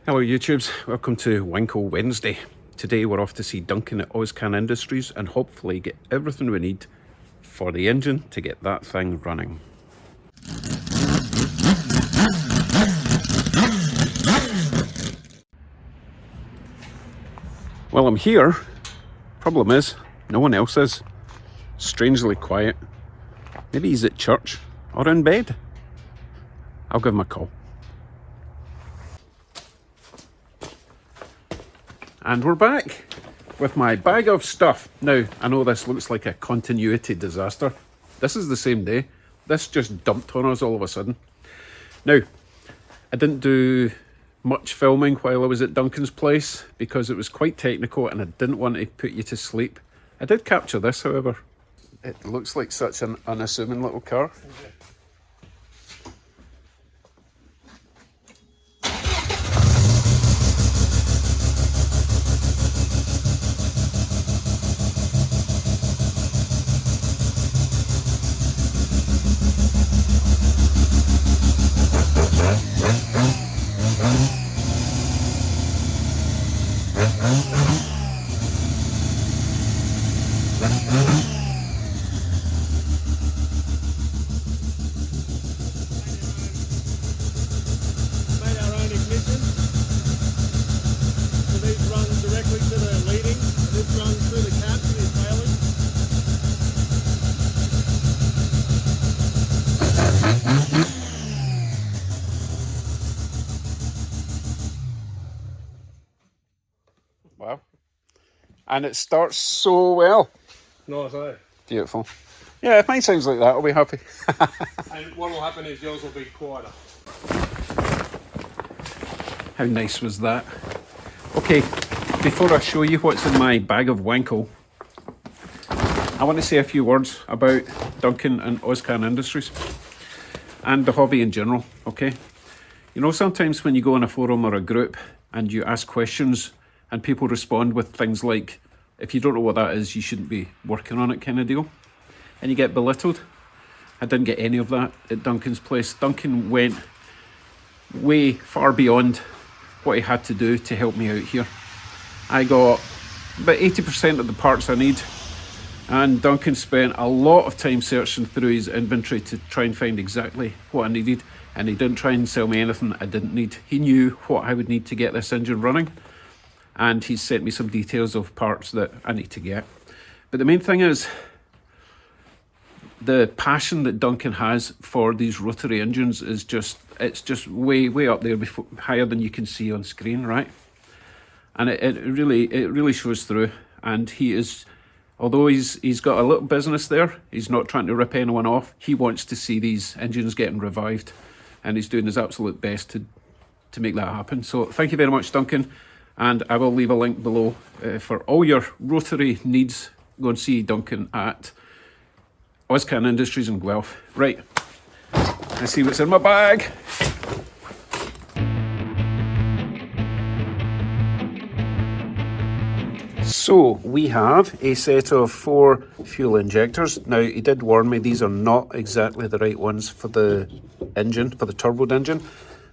Hello YouTubes, welcome to Wankel Wednesday. Today we're off to see Duncan at AusCan Industries and hopefully get everything we need for the engine to get that thing running. Well, I'm here. Problem is, no one else is. Strangely quiet. Maybe he's at church or in bed. I'll give him a call. And we're back with my bag of stuff. Now, I know this looks like a continuity disaster. This is the same day. This just dumped on us all of a sudden. Now, I didn't do much filming while I was at Duncan's place because it was quite technical and I didn't want to put you to sleep. I did capture this, however. It looks like such an unassuming little car. Wow. And it starts so well. Nice, eh? Beautiful. Yeah, if mine sounds like that, I'll be happy. And what will happen is yours will be quieter. How nice was that? Okay, before I show you what's in my bag of Wankel, I want to say a few words about Duncan and AusCan Industries and the hobby in general, okay? You know, sometimes when you go on a forum or a group and you ask questions and people respond with things like, if you don't know what that is, you shouldn't be working on it kind of deal, and you get belittled. I didn't get any of that at Duncan's place. Duncan went way far beyond what he had to do to help me out here. I got about 80% of the parts I need, and Duncan spent a lot of time searching through his inventory to try and find exactly what I needed, and he didn't try and sell me anything I didn't need. He knew what I would need to get this engine running, and he sent me some details of parts that I need to get. But the main thing is the passion that Duncan has for these rotary engines is it's just way up there, higher than you can see on screen, right? And it really shows through. And he is, although he's got a little business there, he's not trying to rip anyone off. He wants to see these engines getting revived, and he's doing his absolute best to make that happen. So thank you very much, Duncan. And I will leave a link below for all your rotary needs. Go and see Duncan at AusCan Industries in Guelph. Right, let's see what's in my bag. So we have a set of 4 fuel injectors. Now, he did warn me these are not exactly the right ones for the engine, for the turbo engine,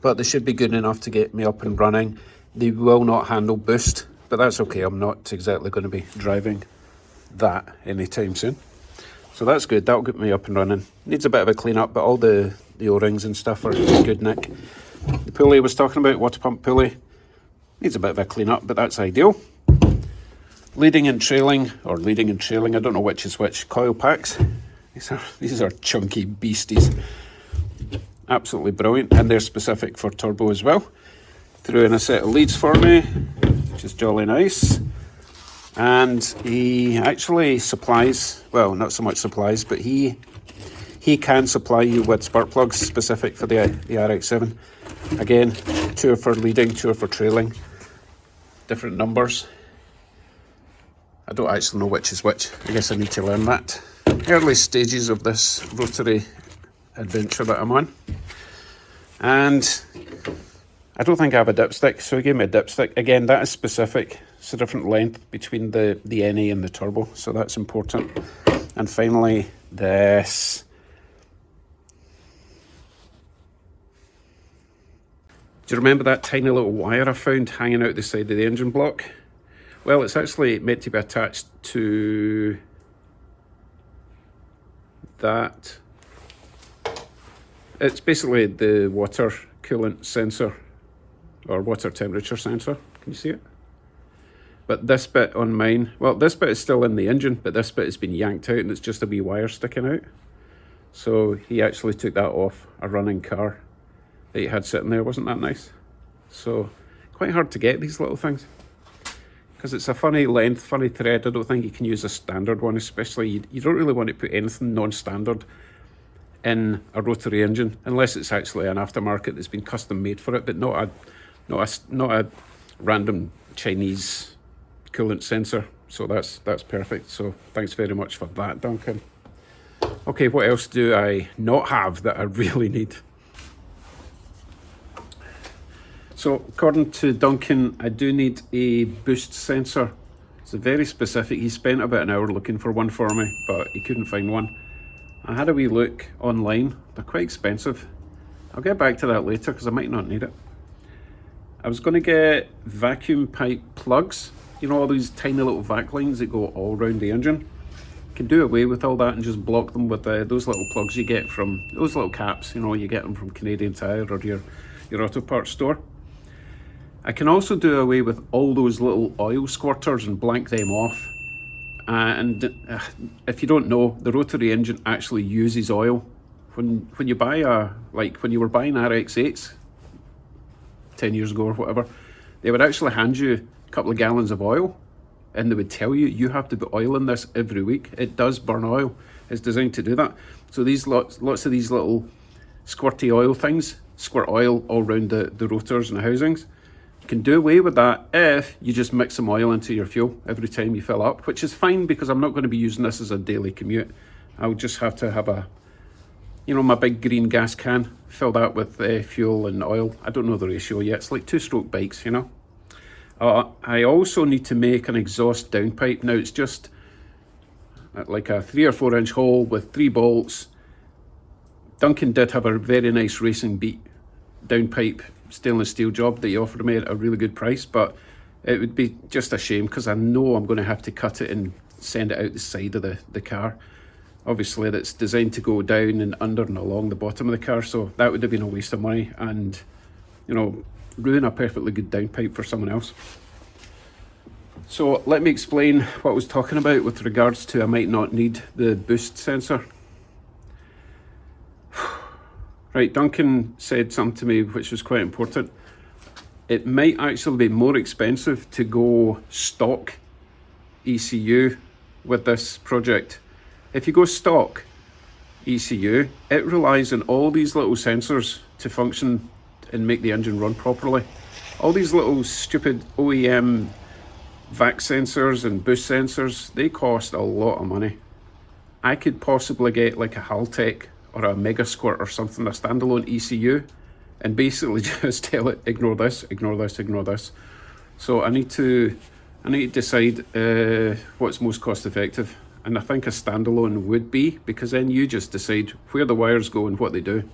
but they should be good enough to get me up and running. They will not handle boost, but that's okay. I'm not exactly going to be driving that anytime soon. So that's good. That'll get me up and running. Needs a bit of a clean up, but all the O-rings and stuff are in good nick. The pulley I was talking about, water pump pulley, needs a bit of a clean up, but that's ideal. Leading and trailing, I don't know which is which, coil packs. These are chunky beasties. Absolutely brilliant, and they're specific for turbo as well. Threw in a set of leads for me, which is jolly nice. And he actually supplies, well, not so much supplies, but he can supply you with spark plugs specific for the RX-7. Again, 2 are for leading, 2 are for trailing. Different numbers. I don't actually know which is which. I guess I need to learn that. Early stages of this rotary adventure that I'm on. And I don't think I have a dipstick, so he gave me a dipstick. Again, that is specific. It's a different length between the NA and the turbo, so that's important. And finally, this Do you remember that tiny little wire I found hanging out the side of the engine block? Well, it's actually meant to be attached to that. It's basically the water coolant sensor or water temperature sensor. Can you see it? But this bit on mine, well, this bit is still in the engine, but this bit has been yanked out and it's just a wee wire sticking out. So he actually took that off a running car that he had sitting there. Wasn't that nice? So quite hard to get these little things because it's a funny length, funny thread. I don't think you can use a standard one, especially you don't really want to put anything non-standard in a rotary engine unless it's actually an aftermarket that's been custom made for it, but not a random Chinese coolant sensor. So that's perfect. So thanks very much for that, Duncan. Okay, what else do I not have that I really need? So according to Duncan, I do need a boost sensor. It's very specific. He spent about an hour looking for one for me, but he couldn't find one. I had a wee look online. They're quite expensive. I'll get back to that later because I might not need it. I was going to get vacuum pipe plugs. You know, all these tiny little vac lines that go all around the engine. You can do away with all that and just block them with those little plugs you get from, those little caps, you know, you get them from Canadian Tire or your Rotary Parts store. I can also do away with all those little oil squirters and blank them off. And if you don't know, the rotary engine actually uses oil. When you buy when you were buying RX-8s 10 years ago or whatever, they would actually hand you a couple of gallons of oil and they would tell you, you have to put oil in this every week. It does burn oil. It's designed to do that. So these lots of these little squirty oil things squirt oil all around the rotors and the housings. You can do away with that if you just mix some oil into your fuel every time you fill up, which is fine because I'm not going to be using this as a daily commute. I'll just have to have my big green gas can, fill that with fuel and oil. I don't know the ratio yet. It's like 2-stroke bikes, you know. I also need to make an exhaust downpipe. Now it's just like a 3 or 4 inch hole with 3 bolts. Duncan did have a very nice racing beat downpipe stainless steel job that he offered me at a really good price, but it would be just a shame because I know I'm going to have to cut it and send it out the side of the car. Obviously that's designed to go down and under and along the bottom of the car, so that would have been a waste of money and, you know, ruin a perfectly good downpipe for someone else. So let me explain what I was talking about with regards to I might not need the boost sensor. Right, Duncan said something to me which was quite important. It might actually be more expensive to go stock ECU with this project. If you go stock ECU, it relies on all these little sensors to function and make the engine run properly. All these little stupid OEM vac sensors and boost sensors, they cost a lot of money. I could possibly get like a Haltech or a Mega Squirt or something, a standalone ECU, and basically just tell it, ignore this, ignore this, ignore this. So I need to decide what's most cost effective. And I think a standalone would be, because then you just decide where the wires go and what they do.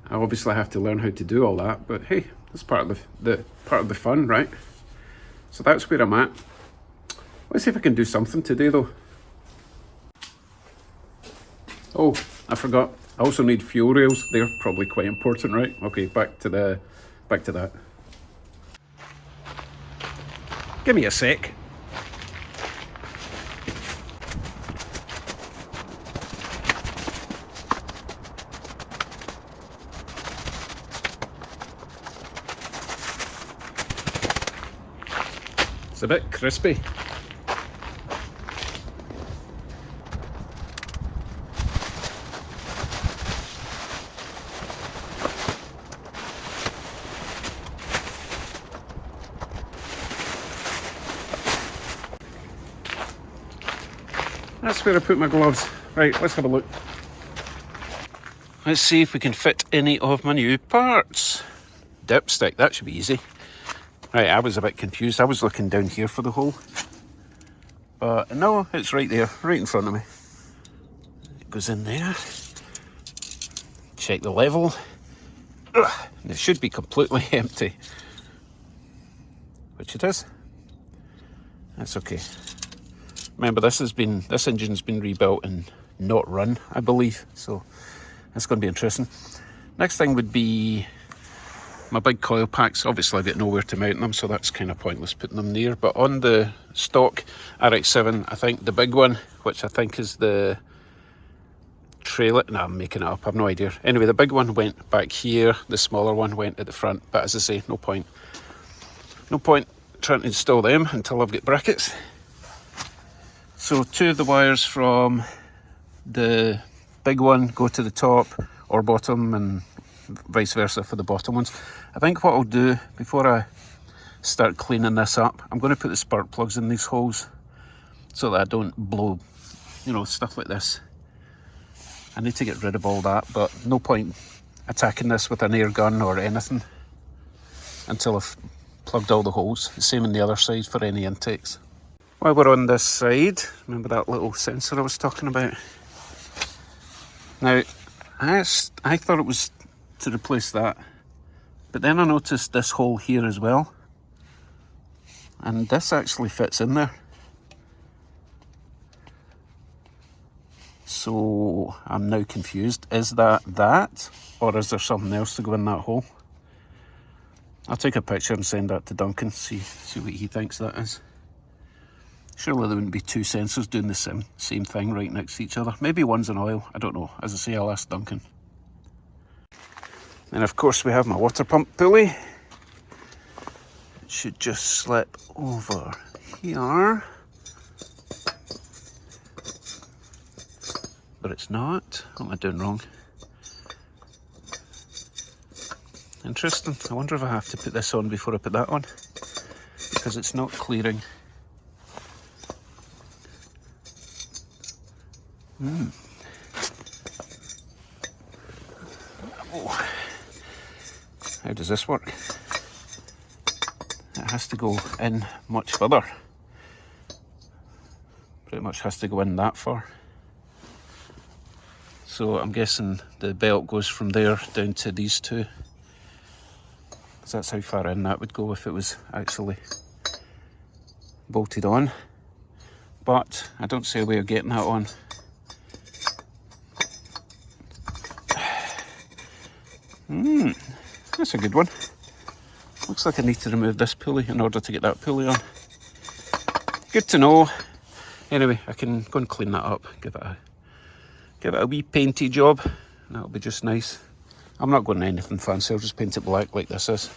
I obviously have to learn how to do all that, but hey, that's part of the fun, right? So that's where I'm at. Let's see if I can do something today though. Oh, I forgot. I also need fuel rails. They're probably quite important, right? Okay, back to that. Give me a sec. It's a bit crispy. That's where I put my gloves. Right, let's have a look. Let's see if we can fit any of my new parts. Dipstick, that should be easy. Right, I was a bit confused. I was looking down here for the hole. But no, it's right there, right in front of me. It goes in there. Check the level. It should be completely empty, which it is. That's okay. Remember, this engine's been rebuilt and not run, I believe, so that's going to be interesting. Next thing would be my big coil packs. Obviously I've got nowhere to mount them, so that's kind of pointless putting them near. But on the stock RX-7, I think the big one, which I think is the trailer, no, I'm making it up, I've no idea. Anyway, the big one went back here, the smaller one went at the front, but as I say, no point trying to install them until I've got brackets. So 2 of the wires from the big one go to the top or bottom, and vice versa for the bottom ones. I think what I'll do before I start cleaning this up, I'm going to put the spark plugs in these holes so that I don't blow, you know, stuff like this. I need to get rid of all that, but no point attacking this with an air gun or anything until I've plugged all the holes. The same on the other side for any intakes. While we're on this side, remember that little sensor I was talking about? Now, I thought it was to replace that, but then I noticed this hole here as well, and this actually fits in there. So I'm now confused. Is that, or is there something else to go in that hole? I'll take a picture and send that to Duncan, see what he thinks that is. Surely there wouldn't be 2 sensors doing the same thing right next to each other. Maybe one's in oil, I don't know. As I say, I'll ask Duncan. And of course we have my water pump pulley. It should just slip over here. But it's not. What am I doing wrong? Interesting. I wonder if I have to put this on before I put that on, because it's not clearing. Oh. How does this work? It has to go in much further. Pretty much has to go in that far. So I'm guessing the belt goes from there down to these 2. Because that's how far in that would go if it was actually bolted on. But I don't see a way of getting that on. That's a good one. Looks like I need to remove this pulley in order to get that pulley on. Good to know. Anyway, I can go and clean that up, give it a wee painty job, and that'll be just nice. I'm not going to anything fancy, I'll just paint it black like this is.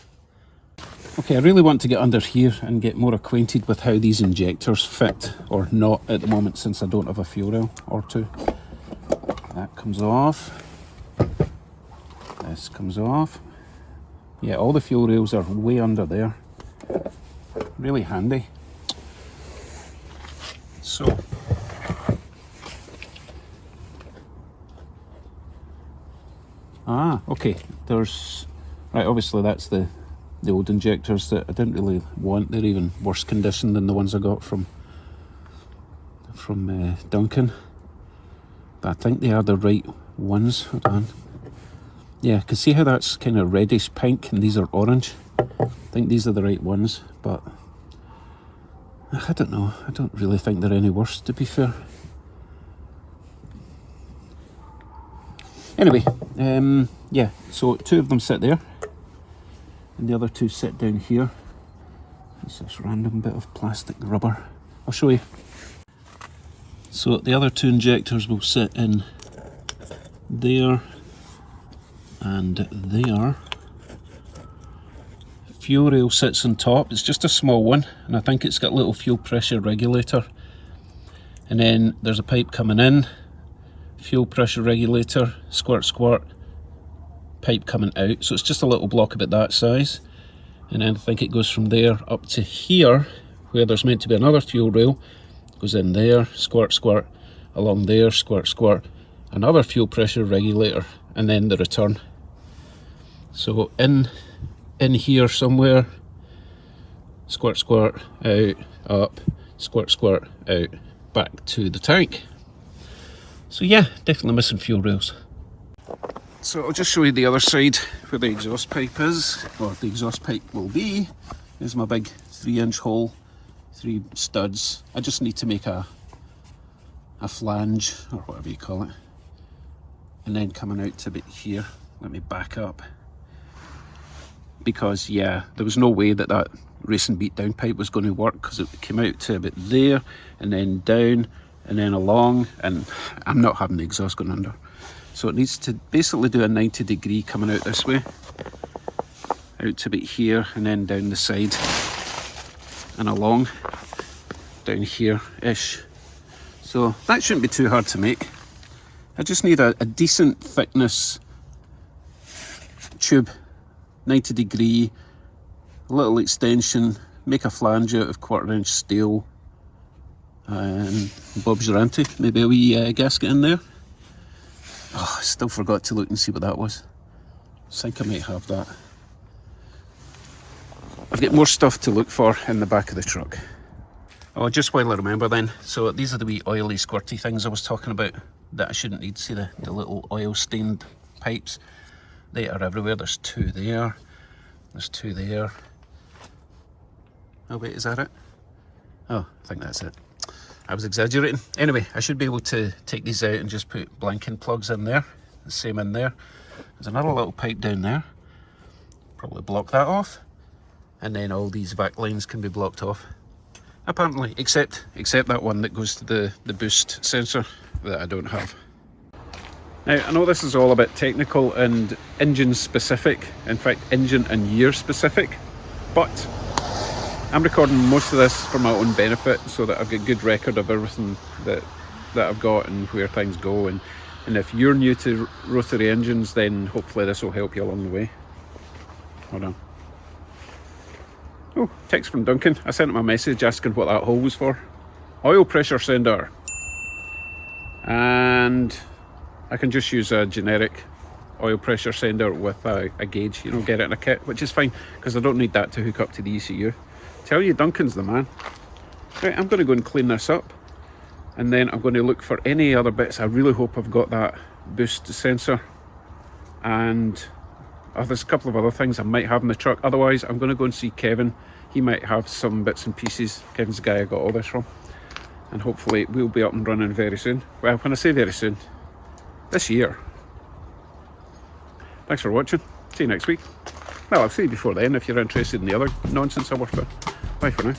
Okay, I really want to get under here and get more acquainted with how these injectors fit or not at the moment, since I don't have a fuel rail or 2. That comes off. This comes off. Yeah, all the fuel rails are way under there. Really handy. So, okay, there's, right, obviously that's the old injectors that I didn't really want. They're even worse condition than the ones I got from Duncan. But I think they are the right ones. Hold on. Yeah, can see how that's kind of reddish pink and these are orange. I think these are the right ones, but I don't know. I don't really think they're any worse, to be fair. Anyway, yeah, so 2 of them sit there and the other 2 sit down here. It's this random bit of plastic rubber. I'll show you. So the other 2 injectors will sit in there and there. Fuel rail sits on top. It's just a small one, and I think it's got a little fuel pressure regulator. And then there's a pipe coming in, fuel pressure regulator, squirt squirt, pipe coming out. So it's just a little block about that size. And then I think it goes from there up to here, where there's meant to be another fuel rail. Goes in there, squirt squirt, along there, squirt squirt, another fuel pressure regulator, and then the return. So in here somewhere, squirt squirt, out, up, squirt squirt, out, back to the tank. So yeah, definitely missing fuel rails. So I'll just show you the other side where the exhaust pipe is, or the exhaust pipe will be. Here's my big 3-inch hole, 3 studs. I just need to make a flange, or whatever you call it. And then coming out to about here, let me back up. Because yeah, there was no way that that racing beat down pipe was going to work, because it came out to about there, and then down, and then along, and I'm not having the exhaust going under. So it needs to basically do a 90-degree coming out this way, out to about here, and then down the side, and along, down here-ish. So that shouldn't be too hard to make. I just need a decent thickness tube, 90-degree, a little extension, make a flange out of 1/4-inch steel, and Bob's your auntie, maybe a wee gasket in there. Oh, I still forgot to look and see what that was. I think I might have that. I've got more stuff to look for in the back of the truck. Oh, just while I remember then, so these are the wee oily squirty things I was talking about that I shouldn't need. See the little oil stained pipes? They are everywhere. There's 2 there. There's 2 there. Oh wait, is that it? Oh, I think that's it. I was exaggerating. Anyway, I should be able to take these out and just put blanking plugs in there. The same in there. There's another little pipe down there. Probably block that off. And then all these vac lines can be blocked off. Apparently, except that one that goes to the boost sensor that I don't have. Now, I know this is all a bit technical and engine specific. In fact, engine and year specific. But I'm recording most of this for my own benefit, so that I've got good record of everything that I've got and where things go. And if you're new to rotary engines, then hopefully this will help you along the way. Hold on. Oh, text from Duncan. I sent him a message asking what that hole was for. Oil pressure sender. And I can just use a generic oil pressure sender with a gauge, you know, get it in a kit, which is fine, because I don't need that to hook up to the ECU. Tell you, Duncan's the man. Right, I'm going to go and clean this up, and then I'm going to look for any other bits. I really hope I've got that boost sensor, and there's a couple of other things I might have in the truck. Otherwise, I'm going to go and see Kevin. He might have some bits and pieces. Kevin's the guy I got all this from, and hopefully we'll be up and running very soon. Well, when I say very soon, this year. Thanks for watching. See you next week. Well, I'll see you before then if you're interested in the other nonsense I worked with. Bye for now.